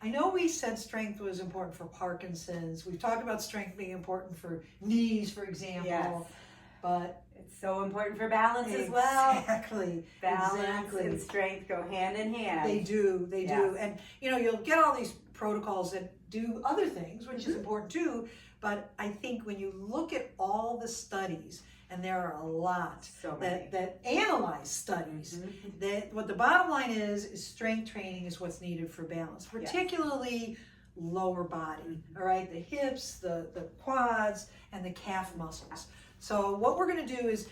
I know we said strength was important for Parkinson's. We've talked about strength being important for knees, for example. Yes. But it's so important for balance as well. Exactly. Balance and strength go hand in hand. They do. They do. And you know, you'll get all these protocols that do other things, which is important too. But I think when you look at all the studies, and there are a lot that analyze studies, that what the bottom line is strength training is what's needed for balance, particularly lower body, all right? The hips, the quads, and the calf muscles. So what we're going to do is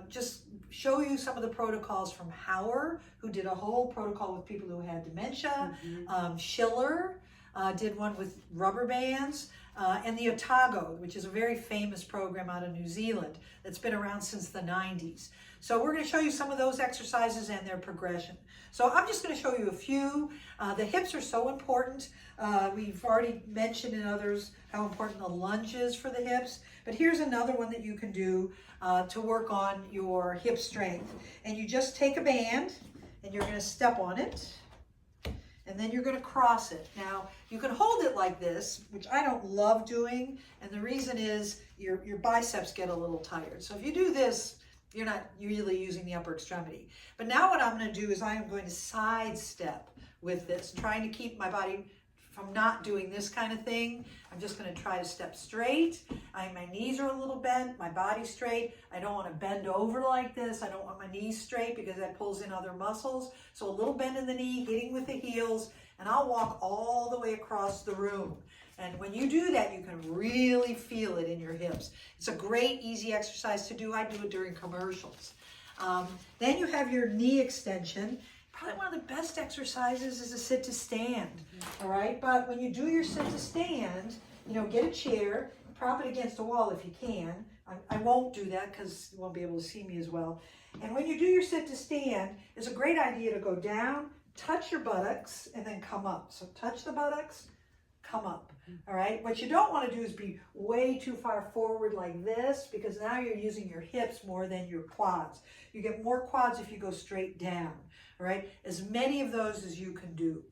just show you some of the protocols from Hauer, who did a whole protocol with people who had dementia. Schiller did one with rubber bands. And the Otago, which is a very famous program out of New Zealand that's been around since the 90s. So we're going to show you some of those exercises and their progression. So I'm just going to show you a few. The hips are so important. We've already mentioned in others how important the lunge is for the hips. But here's another one that you can do to work on your hip strength. And you just take a band and you're going to step on it. And then you're going to cross it. Now, you can hold it like this, which I don't love doing. And the reason is your biceps get a little tired. So if you do this, you're not really using the upper extremity. But now what I'm going to do is I am going to sidestep with this, trying to keep my body from not doing this kind of thing. I'm just going to try to step straight. My knees are a little bent, my body's straight. I don't want to bend over like this. I don't want my knees straight because that pulls in other muscles. So a little bend in the knee, hitting with the heels, and I'll walk all the way across the room. And when you do that, you can really feel it in your hips. It's a great, easy exercise to do. I do it during commercials. Then you have your knee extension. Probably one of the best exercises is a sit to stand, all right? But when you do your sit to stand, you know, get a chair, prop it against a wall if you can. I won't do that because you won't be able to see me as well. And when you do your sit to stand, it's a great idea to go down, touch your buttocks, and then come up. So touch the buttocks, come up, all right? What you don't want to do is be way too far forward like this because now you're using your hips more than your quads. You get more quads if you go straight down. All right, as many of those as you can do.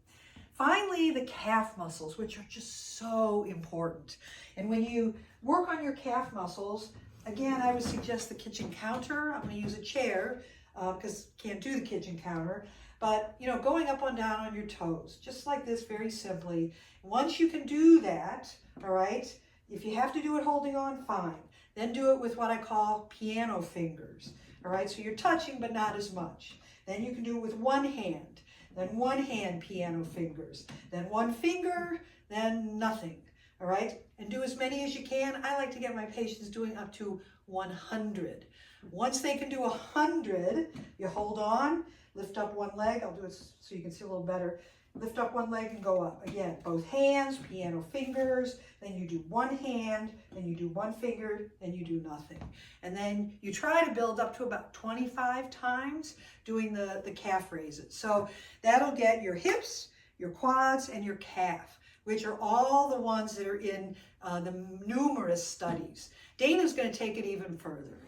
Finally, the calf muscles, which are just so important. And when you work on your calf muscles, again, I would suggest the kitchen counter. I'm going to use a chair because can't do the kitchen counter. But, you know, going up and down on your toes, just like this, very simply. Once you can do that, all right, if you have to do it holding on, fine. Then do it with what I call piano fingers. All right, so you're touching, but not as much. Then you can do it with one hand, then one hand piano fingers, then one finger, then nothing, all right? And do as many as you can. I like to get my patients doing up to 100. Once they can do 100, you hold on, lift up one leg. I'll do it so you can see a little better. Lift up one leg and go up. Again, both hands, piano fingers, then you do one hand, then you do one finger, then you do nothing. And then you try to build up to about 25 times doing the calf raises. So that'll get your hips, your quads, and your calf, which are all the ones that are in the numerous studies. Dana's going to take it even further.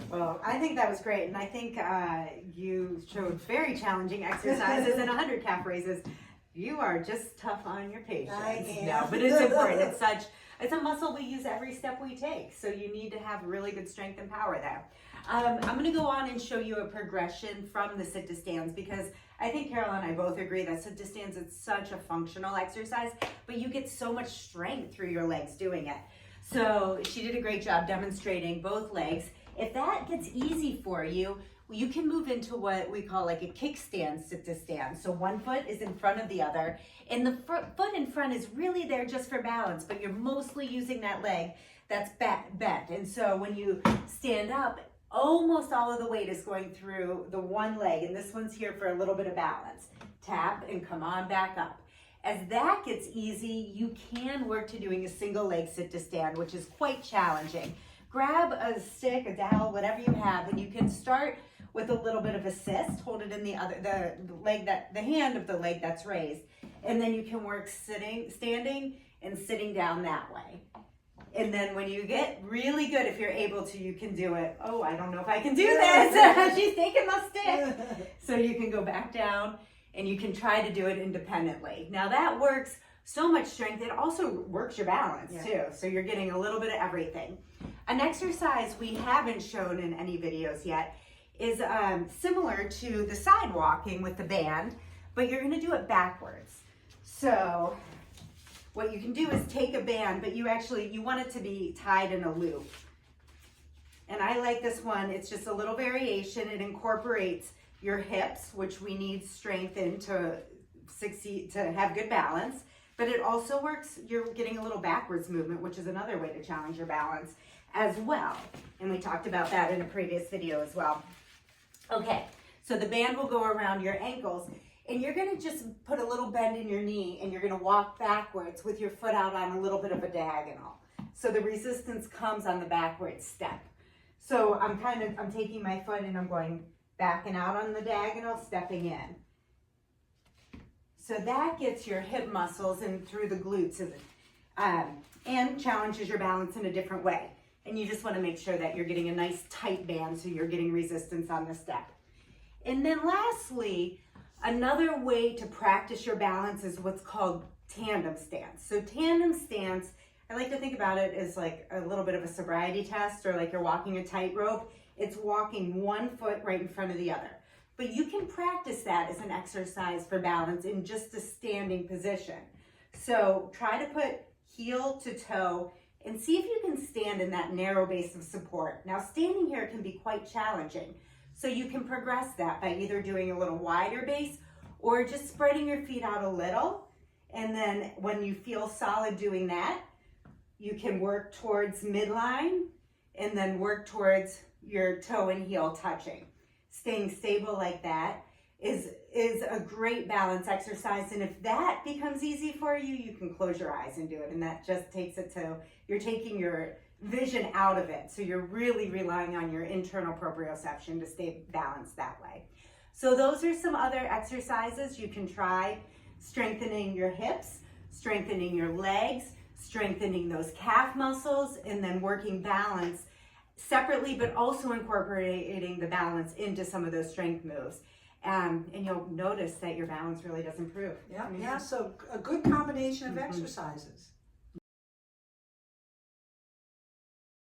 Well, I think that was great, and I think you showed very challenging exercises and 100 calf raises. You are just tough on your patients. I am. No, but it's important. It's a muscle we use every step we take, so you need to have really good strength and power there. I'm going to go on and show you a progression from the sit to stands because I think Carol and I both agree that sit to stands is such a functional exercise, but you get so much strength through your legs doing it. So she did a great job demonstrating both legs. If that gets easy for you, you can move into what we call like a kickstand sit to stand. So one foot is in front of the other, and the foot in front is really there just for balance, but you're mostly using that leg that's bent. And so when you stand up, almost all of the weight is going through the one leg, and this one's here for a little bit of balance. Tap and come on back up. As that gets easy, you can work to doing a single leg sit to stand, which is quite challenging. Grab a stick, a dowel, whatever you have, and you can start with a little bit of assist. Hold it in the hand of the leg that's raised, and then you can work standing and sitting down that way. And then when you get really good, if you're able to, you can do it. Oh, I don't know if I can do this. She's taking the stick. So you can go back down and you can try to do it independently. Now that works so much strength, it also works your balance too. So you're getting a little bit of everything. An exercise we haven't shown in any videos yet is similar to the side walking with the band, but you're gonna do it backwards. So what you can do is take a band, but you want it to be tied in a loop. And I like this one, it's just a little variation. It incorporates your hips, which we need strength in to succeed, to have good balance. But it also works, you're getting a little backwards movement, which is another way to challenge your balance as well. And we talked about that in a previous video as well. Okay, so the band will go around your ankles, and you're gonna just put a little bend in your knee, and you're gonna walk backwards with your foot out on a little bit of a diagonal. So the resistance comes on the backward step. So I'm taking my foot and I'm going back and out on the diagonal, stepping in. So that gets your hip muscles and through the glutes and challenges your balance in a different way. And you just want to make sure that you're getting a nice tight band so you're getting resistance on the step. And then lastly, another way to practice your balance is what's called tandem stance. So tandem stance, I like to think about it as like a little bit of a sobriety test, or like you're walking a tightrope. It's walking one foot right in front of the other. But you can practice that as an exercise for balance in just a standing position. So try to put heel to toe and see if you can stand in that narrow base of support. Now standing here can be quite challenging. So you can progress that by either doing a little wider base or just spreading your feet out a little. And then when you feel solid doing that, you can work towards midline and then work towards your toe and heel touching. Staying stable like that is a great balance exercise. And if that becomes easy for you, you can close your eyes and do it. And that just takes it to, you're taking your vision out of it. So you're really relying on your internal proprioception to stay balanced that way. So those are some other exercises you can try: strengthening your hips, strengthening your legs, strengthening those calf muscles, and then working balance separately, but also incorporating the balance into some of those strength moves. And you'll notice that your balance really does improve. Yeah, so a good combination of exercises.